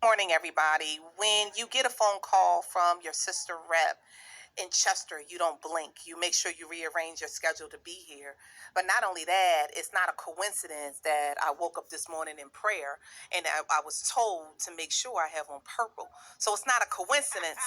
Morning, everybody. When you get a phone call from your sister rep in Chester, you don't blink. You make sure you rearrange your schedule to be here. But not only that, it's not a coincidence that I woke up this morning in prayer and I was told to make sure I have on purple. So it's not a coincidence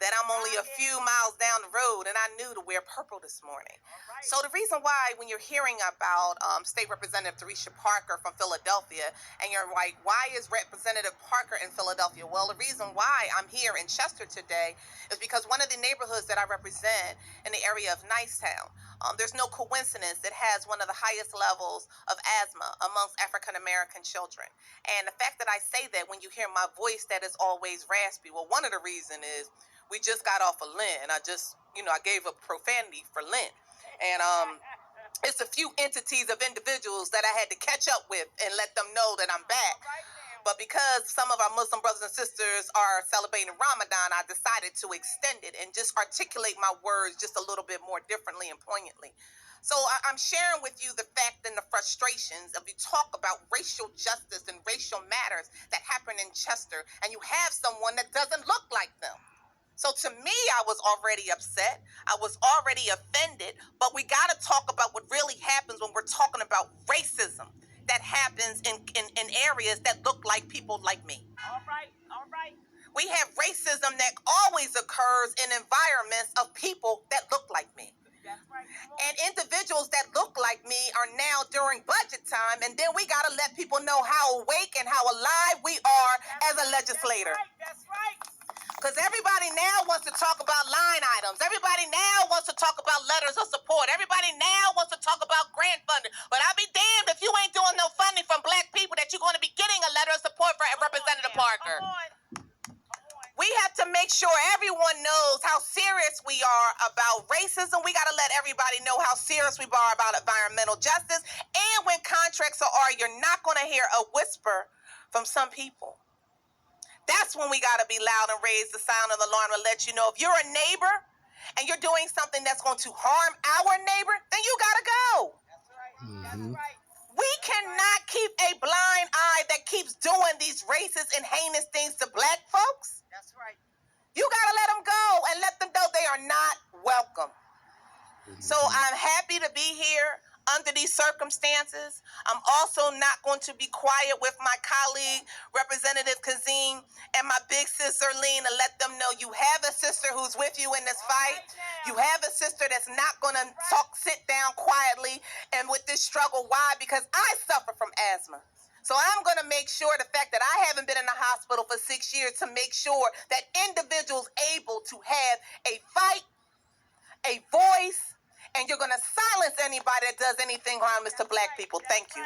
that I'm only a few miles down the road and I knew to wear purple this morning. So the reason why, when you're hearing about State Representative Darisha Parker from Philadelphia, and you're like, why is Representative Parker in Philadelphia? Well, the reason why I'm here in Chester today is because one of the neighborhoods that I represent in the area of Nicetown, there's no coincidence that has one of the highest levels of asthma amongst African American children. And the fact that I say that when you hear my voice that is always raspy, well, one of the reasons is we just got off of Lent, and I gave up profanity for Lent. And it's a few entities of individuals that I had to catch up with and let them know that I'm back. But because some of our Muslim brothers and sisters are celebrating Ramadan, I decided to extend it and just articulate my words just a little bit more differently and poignantly. So I'm sharing with you the fact and the frustrations of you talk about racial justice and racial matters that happen in Chester, and you have someone that doesn't look like them. So to me, I was already upset. I was already offended. But we got to talk about what really happens when we're talking about racism that happens in areas that look like people like me. All right. We have racism that always occurs in environments of people that look like me. And individuals that look like me are now during budget time, and then we got to let people know how awake and how alive we are as a legislator. That's right. Because everybody now wants to talk about line items. Everybody now wants to talk about letters of support. Everybody now wants to talk about grant funding. But I'll be damned if you ain't doing no funding from black people that you're going to be getting a letter of support for Representative Parker. We have to make sure everyone knows how serious we are about racism. We got to let everybody know how serious we are about environmental justice. And when contracts are, you're not going to hear a whisper from some people. That's when we got to be loud and raise the sound of the alarm and let you know if you're a neighbor and you're doing something that's going to harm our neighbor, then you got to go. That's right. That's right. We cannot keep a blind eye that keeps doing these racist and heinous things to black folks. That's right. You got to let them go and let them know they are not welcome. So I'm happy to be here under these circumstances. I'm also not going to be quiet with my colleague, Representative Kazim, and my big sister, Lean, to let them know you have a sister who's with you in this fight. You have a sister that's not going to sit down quietly and with this struggle. Why? Because I suffer from asthma. So I'm going to make sure the fact that I haven't been in the hospital for 6 years to make sure that individuals able to have a fight, a voice, and you're going to silence anybody that does anything harmless to black people. Thank you.